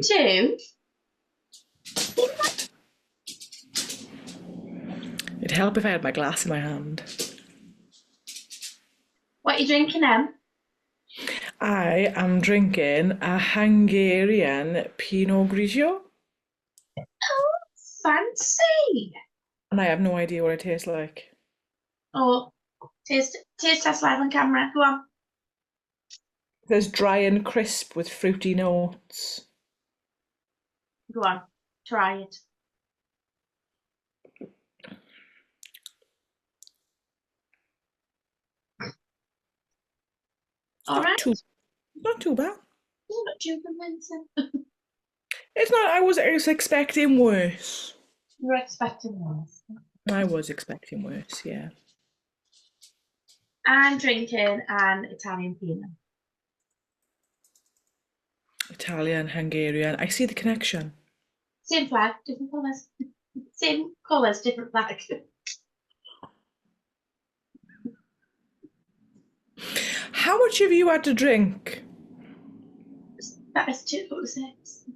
to. It'd help if I had my glass in my hand. What are you drinking, Em? I am drinking a Hungarian Pinot Grigio, Oh, fancy. and I have no idea what it tastes like. Oh, taste test live on camera. Go on. There's dry and crisp with fruity notes. Go on. Try it. All right. Not too bad. Not too convincing. It's not. I was expecting worse. You're expecting this. I was expecting worse. Yeah. I'm drinking an Italian Pinot. Italian, Hungarian. I see the connection. Same flag, different colours. Same colours, different flag. How much have you had to drink? That is 2.6.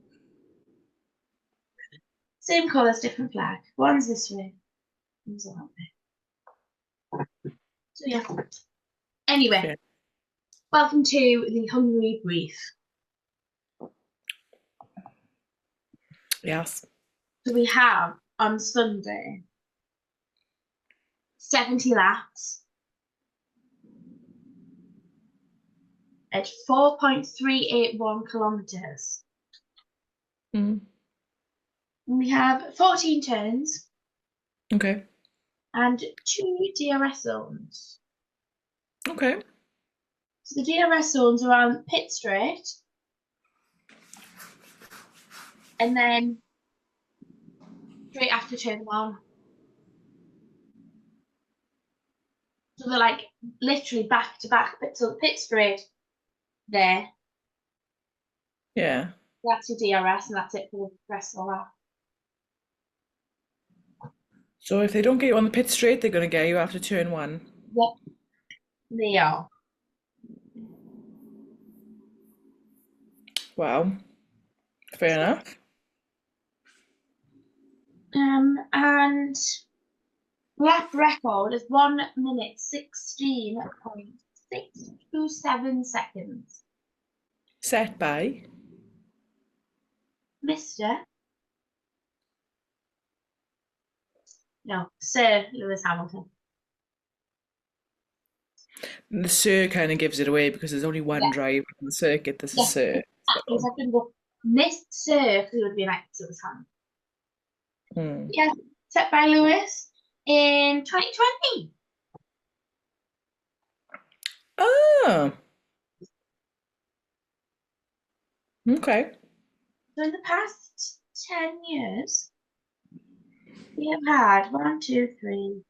Same colours, different flag. One's this way, one's that way. So yeah. Anyway, Fair. welcome to the Hungary brief. Yes. So we have on Sunday 70 laps at 4.381 kilometres. Mm. We have 14 turns Okay. and 2 DRS zones. Okay. So the DRS zones are on pit straight, and then straight after turn 1. So they're like literally back to back, so pit straight there. Yeah. That's your DRS, and that's it for the rest of the lap. So if they don't get you on the pit straight, they're going to get you after turn 1. Yep, they are. Wow. Fair enough. And lap record is 1 minute 16.627 seconds. Set by. Mr. No, Sir Lewis Hamilton. The Sir kind of gives it away because there's only one Yeah. driver on the circuit. This Yeah. is Sir. Exactly. So I couldn't go Miss Sir because it would be an Lewis Hamilton. Hmm. Yeah, set by Lewis in 2020. Oh. Okay. So in the past 10 years, we have had 1, 2, 3,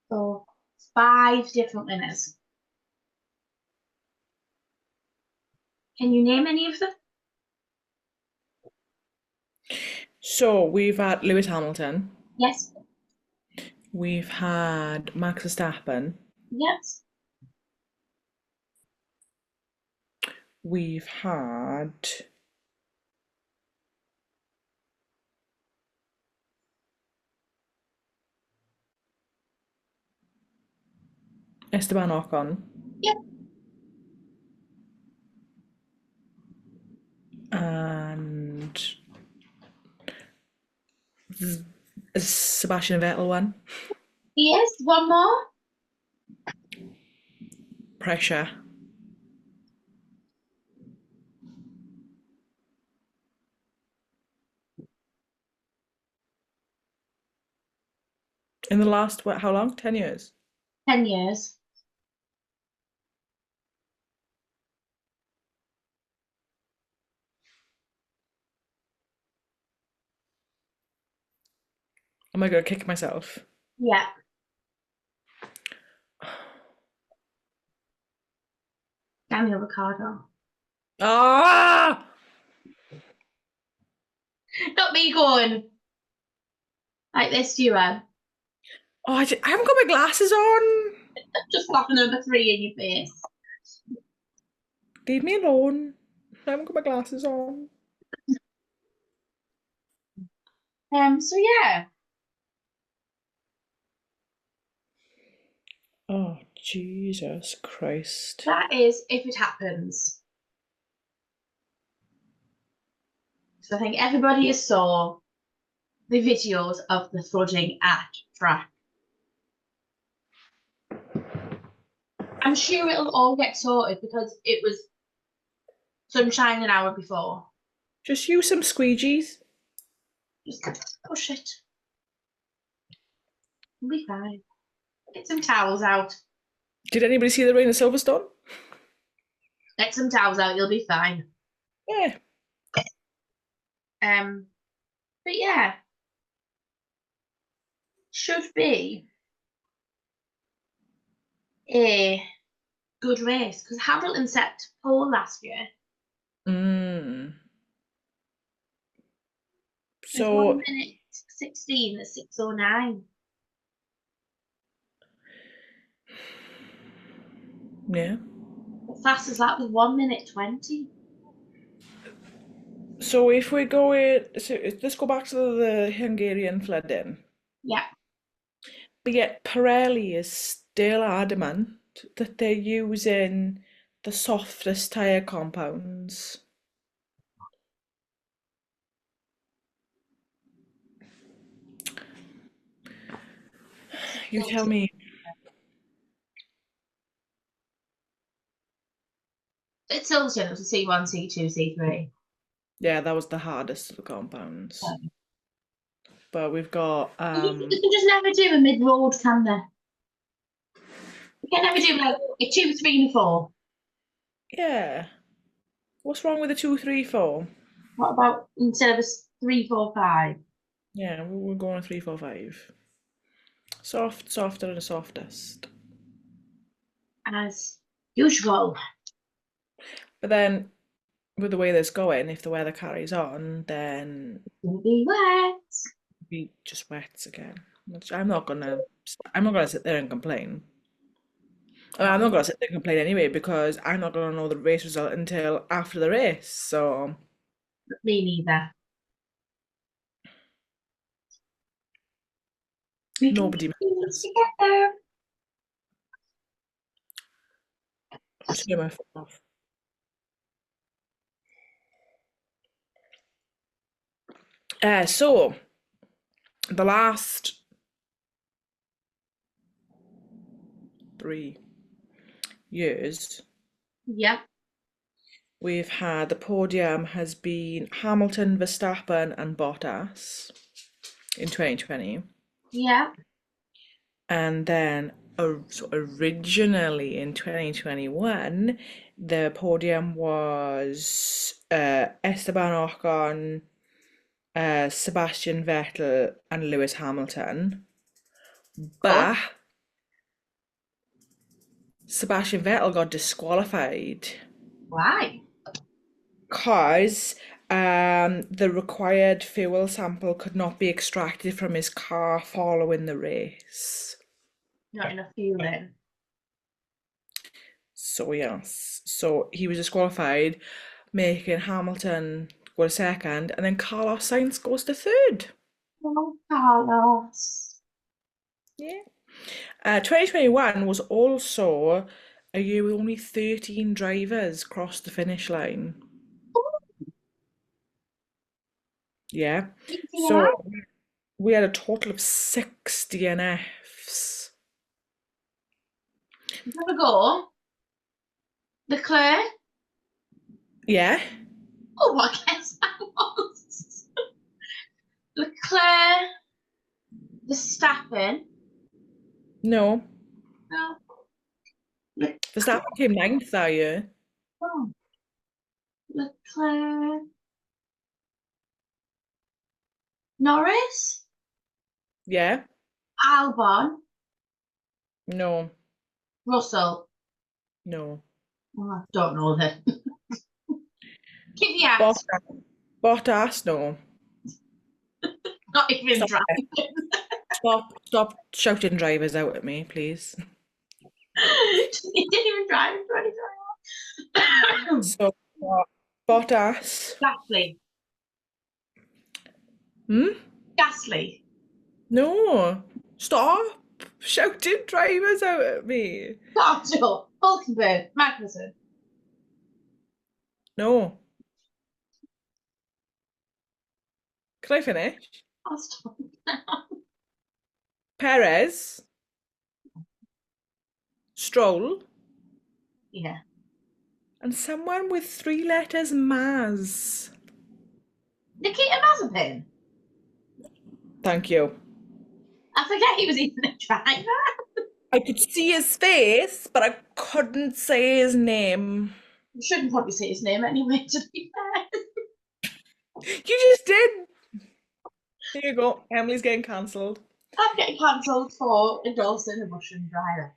4, 5 different winners. Can you name any of them? So we've had Lewis Hamilton. Yes. We've had Max Verstappen. Yes. We've had Esteban Ocon. Yep. And is Sebastian Vettel one? Yes. One more. Pressure. In the last, how long? 10 years? 10 years. Am I going to kick myself? Yeah. Daniel Ricciardo. Ah! Not me going like this, you have. Oh, I haven't got my glasses on. Just slapping number 3 in your face. Leave me alone. I haven't got my glasses on. So yeah, Oh, Jesus Christ. that is if it happens. So I think everybody has saw the videos of the flooding at track. I'm sure it'll all get sorted because it was sunshine an hour before. Just use some squeegees. Just push it. It'll be fine. Get some towels out. Did anybody see the rain at Silverstone? Get some towels out. You'll be fine. Yeah. But yeah, should be a good race because Hamilton set pole last year. Mm. It's 1 So, minute 16 at 6:09. yeah. The fastest lap was 1 minute 20. So if we go in, so let's go back to the Hungarian flooding. Yeah. But yet Pirelli is still adamant that they're using the softest tyre compounds. You tell me. It's Silverstone. It was a C1, C2, C3. Yeah, that was the hardest of the compounds. But we've got You can just never do a mid-road, can there? You can never do like a 2, 3, and 4. yeah. What's wrong with the 2, 3, 4? What about instead of a 3, 4, 5? Yeah, we're going 3, 4, 5. Soft, softer, and the softest. As usual. But then, with the way this going, if the weather carries on, then It's gonna be wet. it'll be just wet again. Which I'm not gonna sit there and complain. I'm not gonna sit there and complain anyway because I'm not gonna know the race result until after the race. So Me neither. We can nobody do this matters. together. Turn my phone off. So the last 3 years, Yep. we've had the podium has been Hamilton, Verstappen, and Bottas in 2020. Yep. And then so originally in 2021, the podium was Esteban Ocon, Sebastian Vettel, and Lewis Hamilton. Good. But Sebastian Vettel got disqualified Why? because the required fuel sample could not be extracted from his car following the race. Not enough feeling. So yes, so he was disqualified, making Hamilton go to second, and then Carlos Sainz goes to third. Oh, Carlos. Yeah. 2021 was also a year with only 13 drivers crossed the finish line. Yeah. Yeah. So we had a total of 6 DNFs. Have a go. Leclerc. Yeah. Oh, I guess that was. Leclerc. Verstappen. No. No. Verstappen came ninth that year. Oh. Leclerc. Norris. Yeah. Albon. No. Russell. No. Oh, I don't know then. Kvyat. Bottas. Bottas. No. Not even Stop it. driving. Stop shouting drivers out at me, please. He didn't even drive in 2021. So, Bottas. Exactly. Hmm? Ghastly. No. Stop shouting drivers out at me. Nigel. Hulkenberg. Magnussen. No. Can I finish? I'll stop. Perez, Stroll, Yeah. and someone with three letters Maz. Nikita Mazepin. Thank you. I forget he was even a driver. I could see his face, but I couldn't say his name. You shouldn't probably say his name anyway, to be fair. You just did. There you go. Emily's getting cancelled. I'm getting cancelled for endorsing a Russian driver.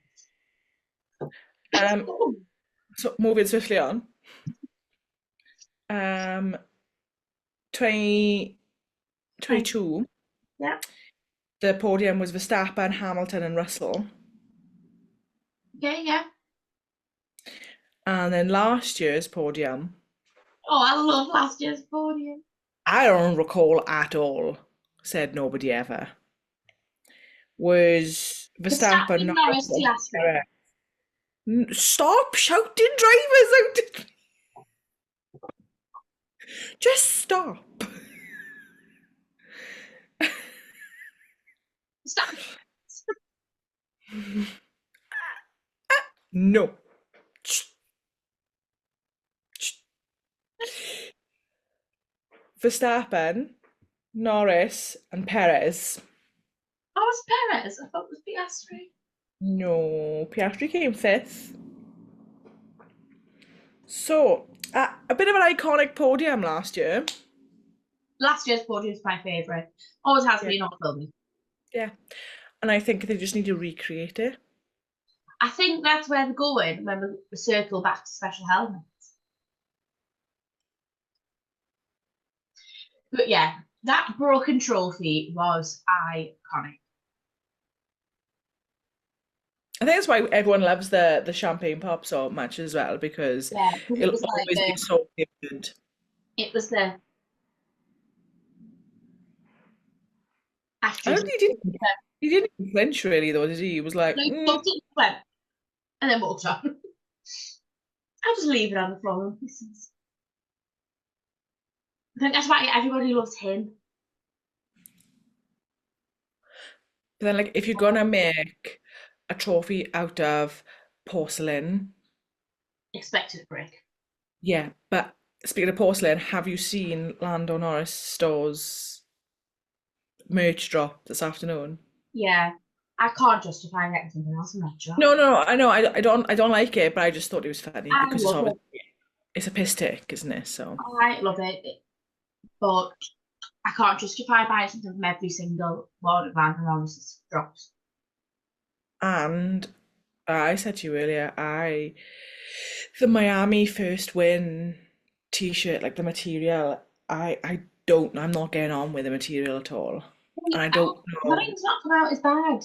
Um, so moving swiftly on. 2022, Yeah. the podium was Verstappen, Hamilton, and Russell. Okay, yeah. And then last year's podium, Oh, I love last year's podium. I don't recall at all, said nobody ever, was Verstappen, Verstappen, Norris, Norris, Piastri. Stop shouting drivers out. Just stop. Verstappen. No. Verstappen, Norris, and Perez. How was Perez? I thought it was Piastri. No, Piastri came fifth. So, a bit of an iconic podium last year. Last year's podium is my favourite. Always has Yeah. been on film. Yeah. And I think they just need to recreate it. I think that's where they're going when we circle back to special helmets. But yeah, that broken trophy was iconic. I think that's why everyone loves the champagne pop so much as well, because Yeah, because it it'll was like always be so good. it was the I after don't think he didn't even flinch really though, did he? He was like, he looked at went and then walked on. I'll just leave it on the floor in pieces. I think that's why everybody loves him. But then like if you're gonna make a trophy out of porcelain, Expected break. yeah, but speaking of porcelain, have you seen Lando Norris stores merch drop this afternoon? Yeah, I can't justify getting something else in that job. No, no, I know, I don't like it, but I just thought it was funny I because it's love obviously it. it's a piss take, isn't it? So, I love it, but I can't justify buying something from every single one of Landon Norris's drops. and I said to you earlier, the Miami first win t-shirt, like the material, I'm not getting on with the material at all. And I don't know, Everything's not come out as bad.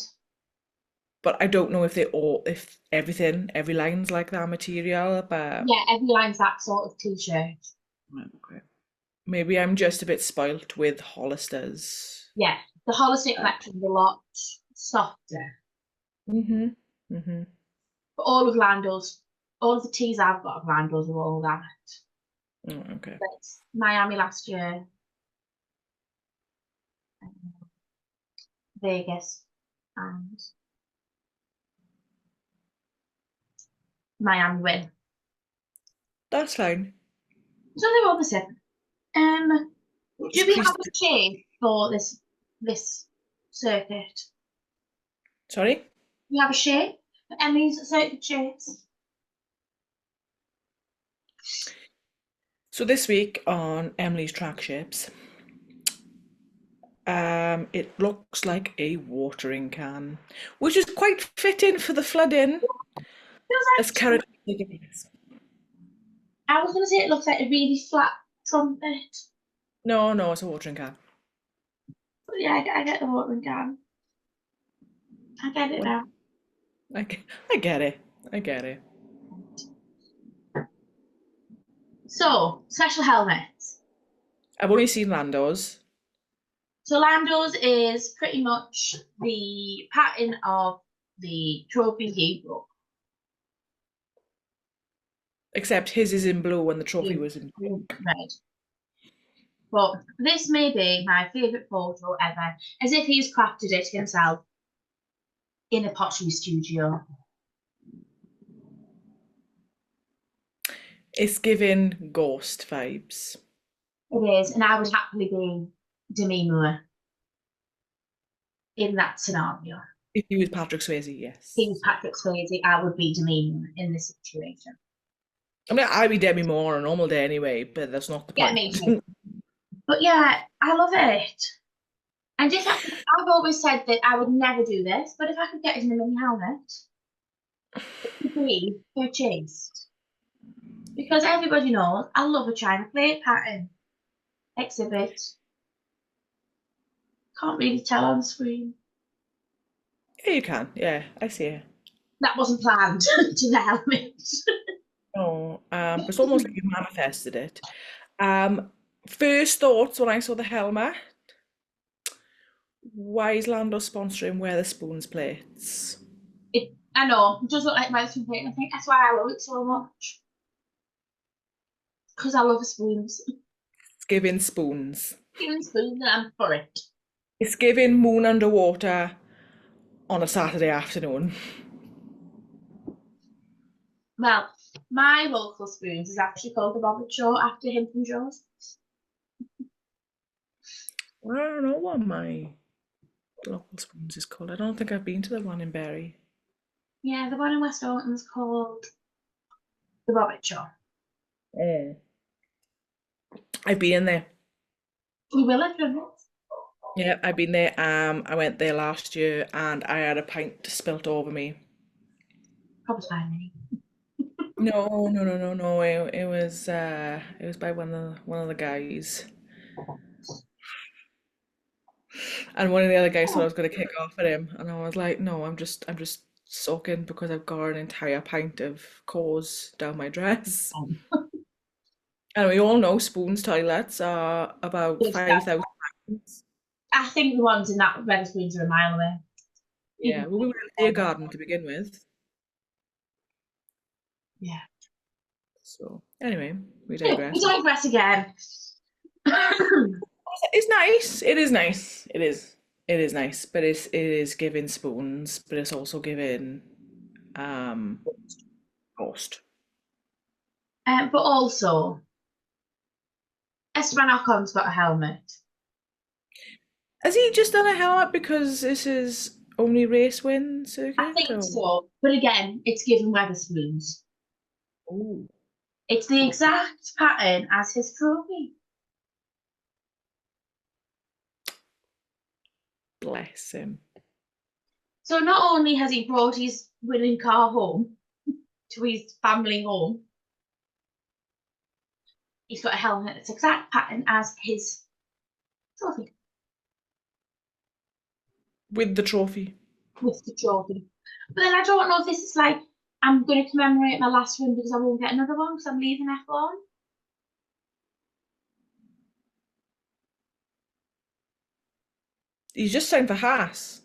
but I don't know if every line's like that material, but Yeah, every line's that sort of t-shirt. okay. Maybe I'm just a bit spoilt with Hollisters. Yeah, the Holiday collection's a lot softer. Mm-hmm. Mm-hmm. But all of the teas I've got of Lando's are all that. Oh, okay. But Miami last year, Vegas, and Miami win. That's fine. So they're all the same. Do we Please, have a shape for this circuit? sorry? We have a shape for Emmy's circuit shapes. So this week on Emily's track ships, it looks like a watering can, which is quite fitting for the flooding. Feels As like Karen, I was gonna say it looks like a really flat trumpet. no, no, it's a watering can. But yeah, I get the watering can. I get it What? now. I get it. I get it. So, special helmets. I've only seen Lando's. So Lando's is pretty much the pattern of the trophy he broke. Except his is in blue and the trophy was in Red. But this may be my favourite photo ever, as if he's crafted it himself in a pottery studio. It's giving ghost vibes. It is, and I would happily be Demi Moore in that scenario. If he was Patrick Swayze, yes. He was Patrick Swayze, I would be Demi Moore in this situation. I mean, I'd be Demi Moore on a normal day anyway, but that's not the point. Yeah, me too. But yeah, I love it. And if I've always said that I would never do this, but if I could get it in a mini helmet, it would be purchased. Because everybody knows I love a China plate pattern exhibit. Can't really tell on screen. Yeah, you can. Yeah, I see it. That wasn't planned to the helmet. No, but it's almost like you manifested it. First thoughts when I saw the helmet. Why is Lando sponsoring Weatherspoons plates? I know, it does look like Weatherspoon plate, and I think that's why I love it so much. Because I love spoons. It's giving spoons. Giving spoons, and I'm for it. It's giving moon underwater on a Saturday afternoon. Well, my local spoons is actually called the Robert Show after him from Joe's. I don't know what my local spoons is called. I don't think I've been to the one in Bury. Yeah, the one in West Orton's called the Robert Show. Oh. I've been there. We will have done it. Yeah, I've been there. I went there last year and I had a pint spilt over me. Probably fine. No. It was by one of the guys. And one of the other guys thought I was gonna kick off at him, and I was like, no, I'm just soaking because I've got an entire pint of cause down my dress. And we all know Spoon's toilets are about Yes, 5,000 pounds. I think the ones in that Weatherspoons are a mile away. Yeah, well, we were in a beer garden to begin with. Yeah. So anyway, we We digress. digress again. It's nice. It is nice. It is. It is nice, but it is giving spoons, but it's also giving ghost. But also, Esteban Ocon's got a helmet. Has he just done a helmet because this is only race win circuit? I think so. But again, it's given Weatherspoons. Oh, It's the exact pattern as his trophy. bless him. So not only has he brought his winning car home to his family home, he's got a helmet that's exact pattern as his trophy. With the trophy. With the trophy. But then I don't know if this is like, I'm going to commemorate my last win because I won't get another one because I'm leaving F1. He's just signed for Haas.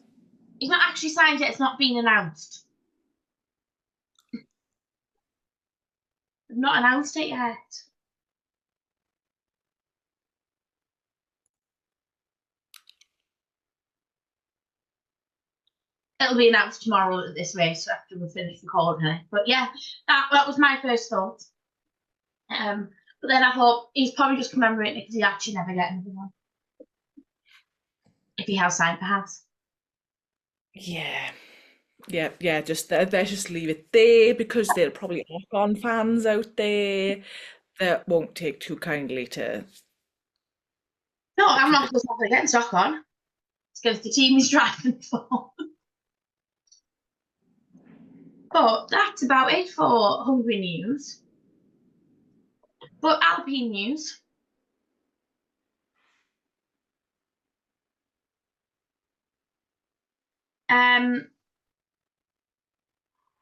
He's not actually signed yet, it's not been announced. They've not announced it yet. It'll be announced tomorrow at this race after we finish recording it. But yeah, that was my first thought. But then I thought he's probably just commemorating it because he actually never get another one. If he has signed for Haas. Yeah. Just let's just leave it there because there are probably Ocon fans out there that won't take too kindly to. No, I'm not supposed to have against Ocon. It's against the team he's driving for. But that's about it for Hungary news. But Alpine news.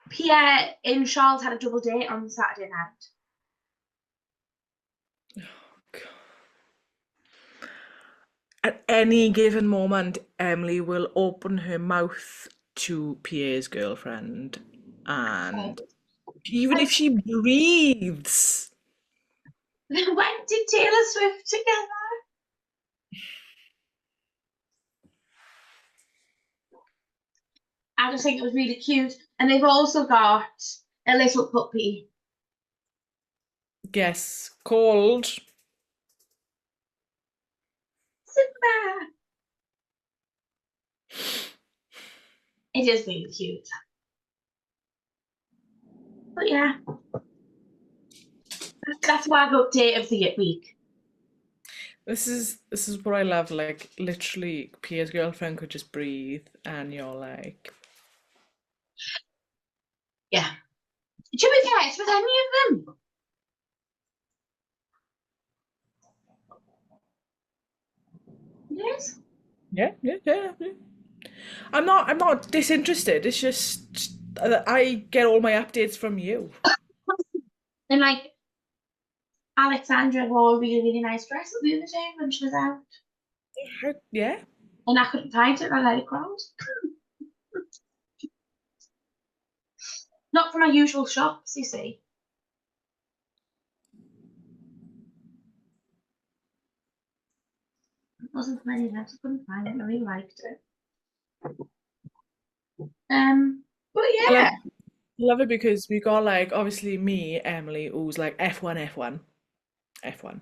Pierre and Charles had a double date on Saturday night. At any given moment, Emily will open her mouth to Pierre's girlfriend, Okay. and even if she breathes, When did Taylor Swift together? I just think it was really cute. And they've also got a little puppy. yes, cold. Simba. It is really cute. But yeah, that's my update of the week. This is what I love. Like literally, Pierre's girlfriend could just breathe, and you're like, Yeah. Should we connect with any of them? Yes. yeah, yeah, yeah, yeah. I'm not disinterested. It's just that I get all my updates from you. And like Alexandra wore a really, really nice dress the other day when she was out. Yeah. And I couldn't find it and I let it go. Not from my usual shops, you see. It wasn't from any of them, so I couldn't find it and I really liked it. But I love yeah. love it because we got like obviously me, Emily, who's like F1, F1, F1.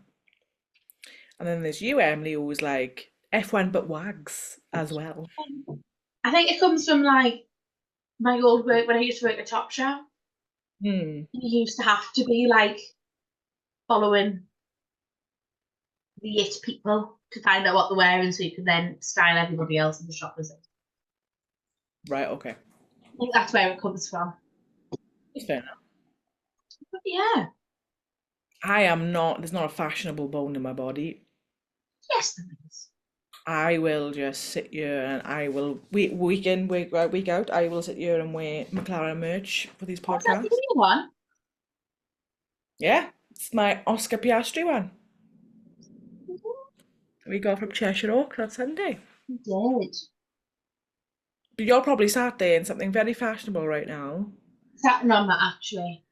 And then there's you, Emily, who's like F1 but wags as well. I think it comes from like my old work when I used to work at Top Shop. Hmm. You used to have to be like following the it people to find out what they're wearing so you could then style everybody else in the shop as it. Right, okay. I think that's where it comes from. That's fair enough. But yeah, There's not a fashionable bone in my body. yes, there is. I will just sit here and I will week in, week out, week out. I will sit here and wear McLaren merch for these What's that the podcasts. new one? Yeah, it's my Oscar Piastri one. We got from Cheshire Oak that Sunday. You did. But you're probably sat there in something very fashionable right now. Sat no, I'm not actually.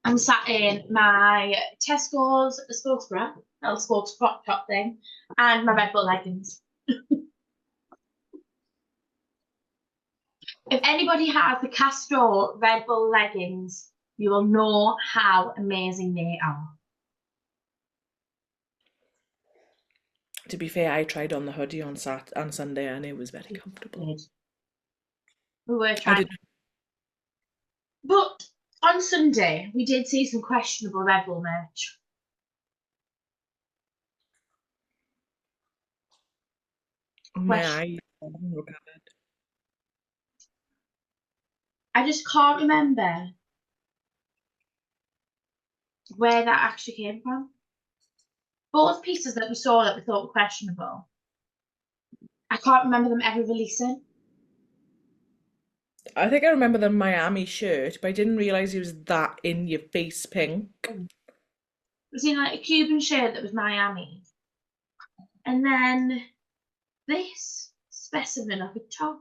I'm sat in my Tesco's sports bra, little sports crop top thing, and my Red Bull leggings. If anybody has the Castrol Red Bull leggings, you will know how amazing they are. To be fair, I tried on the hoodie on Sunday and it was very We comfortable. did. We were I trying. did. But on Sunday, we did see some questionable Red Bull merch. My Question. eyes haven't recovered. I just can't remember where that actually came from. Both pieces that we saw that we thought were questionable, I can't remember them ever releasing. I think I remember the Miami shirt, but I didn't realize it was that in your face pink. It was in like a Cuban shirt that was Miami. And then this specimen of a top.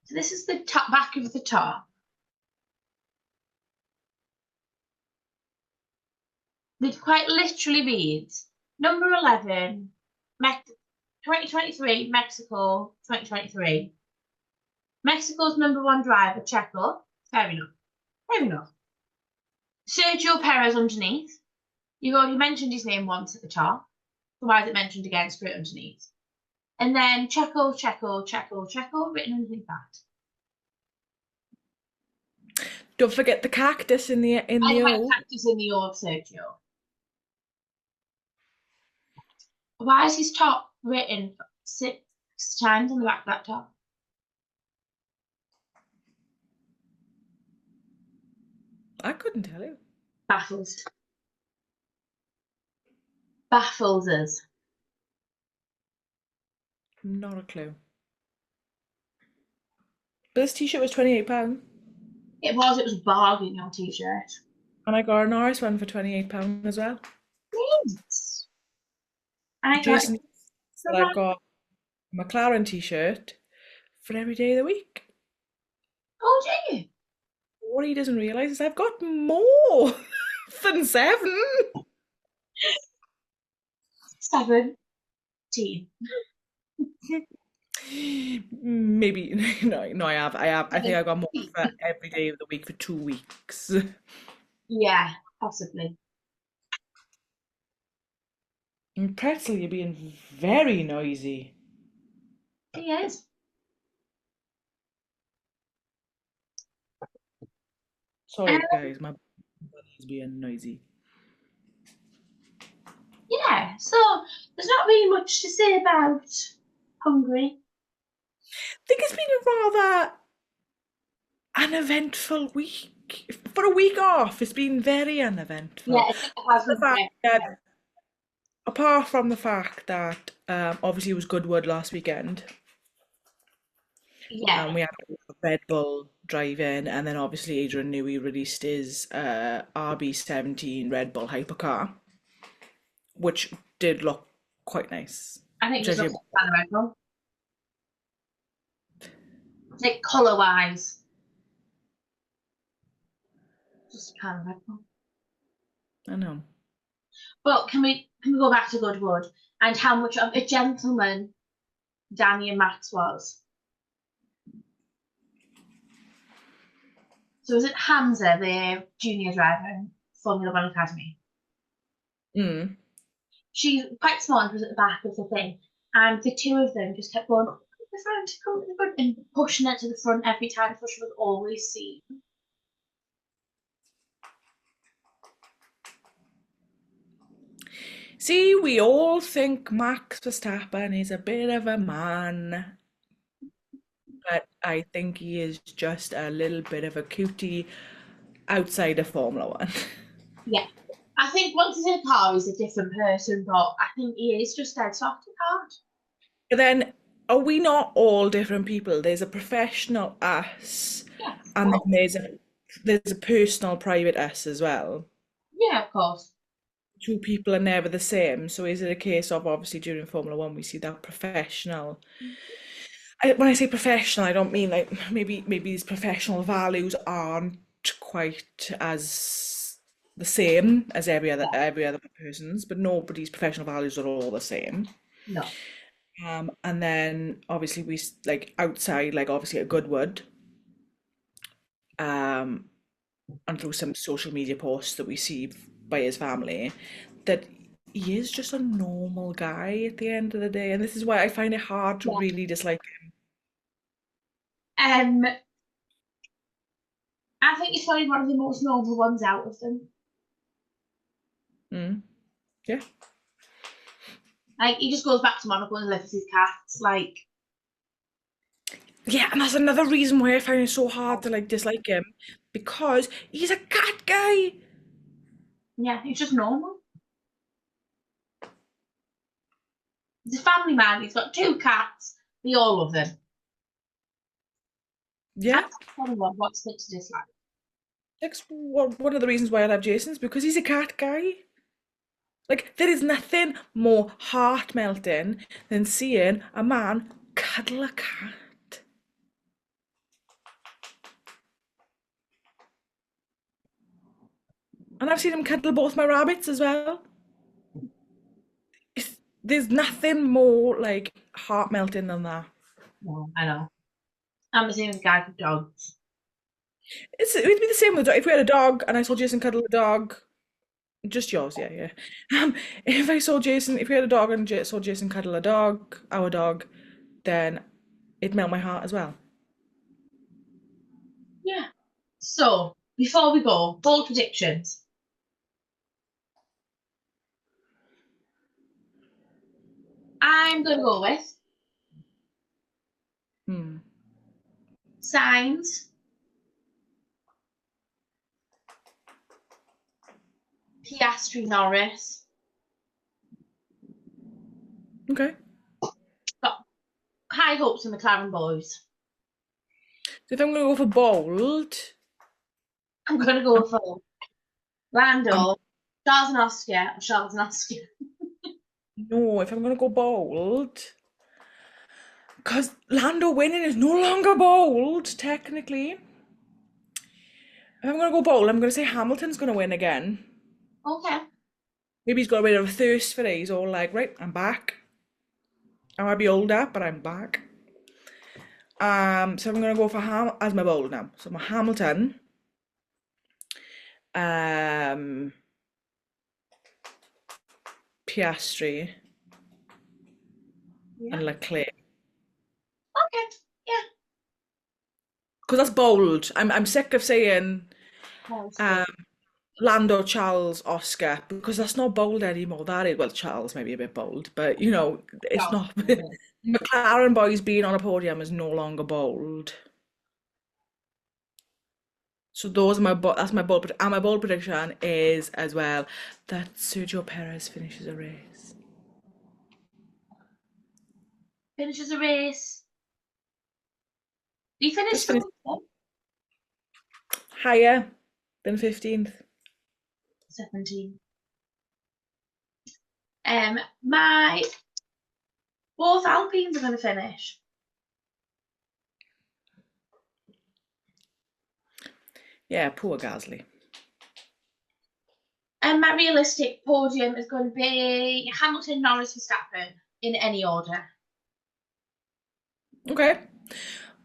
So this is the top back of the top. It quite literally reads number 11, 2023, Mexico, 2023. Mexico's number one driver, Checo. Fair enough. Fair enough. Sergio Perez underneath. You've already mentioned his name once at the top. So why is it mentioned again straight underneath? And then Checo, Checo, Checo, Checo written underneath that. Don't forget the cactus in And the my O. cactus in the O of Sergio. Why is his top written 6 times on the back of that top? I couldn't tell you. Baffles. Baffles us. Not a clue. But this t-shirt was £28. It was a bargain, your t-shirt. And I got an RS one for £28 as well. Nice. I got Jason, so but I've got a McLaren t-shirt for every day of the week. oh, do you? What he doesn't realise is I've got more than 7. 17. Maybe no, I have. I think I got more 17. for every day of the week for 2 weeks. Yeah, possibly. And Pretzel, you're being very noisy. He is. Um, Sorry, guys, my buddy's being noisy. yeah, so there's not really much to say about Hungary. I think it's been a rather uneventful week. For a week off, it's been very uneventful. Yeah, it has The been fact great. that, apart from the fact that obviously it was Goodwood last weekend, Yeah, and we had a Red Bull drive-in, and then obviously Adrian Newey released his RB17 Red Bull hypercar, which did look quite nice. I think it just looks Judging, kind of red. Like colour wise, just kind of red. I know. But can we go back to Goodwood and how much of a gentleman Danny and Max was? So was it Hamza, the junior driver in Formula One Academy? Mm. She's quite small and was at the back of the thing, and the two of them just kept going, come to the front, come to the front, and pushing it to the front every time, so she was always seen. See, we all think Max Verstappen is a bit of a man, but I think he is just a little bit of a cutie outside of Formula One. Yeah. I think once he's in a car, he's a different person, but I think he is just dead soft at heart. But then, are we not all different people? There's a professional us, Yeah, and then of course. there's a personal private us as well. Yeah, of course. Two people are never the same. So is it a case of obviously during Formula One we see that professional? When I say professional, I don't mean like maybe these professional values aren't quite as the same as Yeah, every other person's, but nobody's professional values are all the same. no. And then obviously like outside, like obviously at Goodwood, um, and through some social media posts that we see by his family, that he is just a normal guy at the end of the day, and this is why I find it hard to Yeah. really dislike Um, I think he's probably one of the most normal ones out of them. him. Yeah. Like he just goes back to Monaco and lives with his cats. Like, Yeah, and that's another reason why I find it so hard to like dislike him, because he's a cat guy. yeah, he's just normal. He's a family man. He's got two cats. We all love them. Yeah, That's one what's it to dislike. that's one of the reasons why I love Jason's, because he's a cat guy. Like there is nothing more heart melting than seeing a man cuddle a cat. And I've seen him cuddle both my rabbits as well. There's nothing more like heart melting than that. No, I know. I'm the same guy with dogs. It'd be the same with if we had a dog and I saw Jason cuddle a dog. Just yours, yeah, yeah. If we had a dog and saw Jason cuddle a dog, our dog, then it'd melt my heart as well. Yeah. So before we go, bold predictions. I'm gonna go with Hmm. Signs, Piastri, Norris. Okay. Got high hopes for McLaren boys. So if I'm gonna go for bold, I'm gonna go for I'm Lando, Charles and Oscar, or Charles and Oscar. no, if I'm gonna go bold, because Lando winning is no longer bold, technically. If I'm gonna go bold, I'm gonna say Hamilton's gonna win again. Okay. Maybe he's got a bit of a thirst for it. He's all like, right, I'm back. I might be older, but I'm back. So I'm gonna go for as my bold now. So my Hamilton, um, Piastri, Yeah. and Leclerc. Okay. Yeah. Because that's bold. I'm sick of saying That's good. um, Lando, Charles, Oscar, because that's not bold anymore. That is, well, Charles may be a bit bold, but it's Charles. not. McLaren boys being on a podium is no longer bold. So those are that's my bold, and my bold prediction is as well that Sergio Perez finishes a race. Finishes a race. He finished Just finish something. higher than 15th. 17. My both Alpines are going to finish. Yeah, poor Gasly. And my realistic podium is going to be Hamilton, Norris, Verstappen in any order. Okay.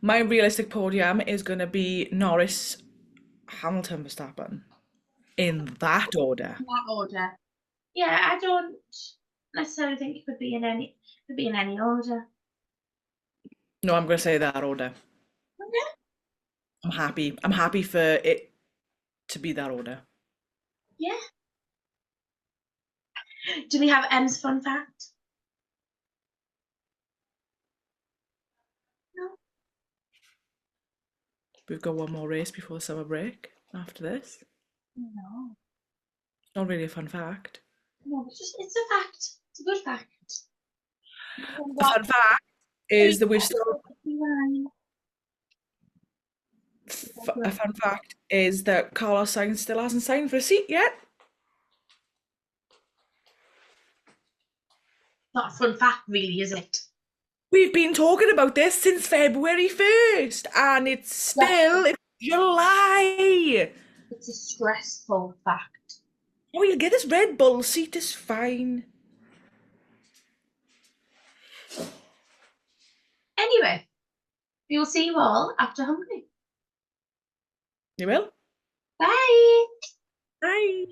My realistic podium is going to be Norris, Hamilton, Verstappen in that order. In that order. Yeah, I don't necessarily think it could be in any order. No, I'm going to say that order. Okay. I'm happy. I'm happy for it to be that order. Yeah. Do we have M's fun fact? No. We've got one more race before the summer break after this. No. Not really a fun fact. No, it's a fact. It's a good fact. We've The got fun fact is three that we've still. PWine. A fun fact is that Carlos Sainz still hasn't signed for a seat yet. Not a fun fact, really, is it? We've been talking about this since February 1st, and it's July. It's a stressful fact. Oh, you'll get this Red Bull seat is fine. Anyway, we will see you all after Hungary. You will? Bye. Bye.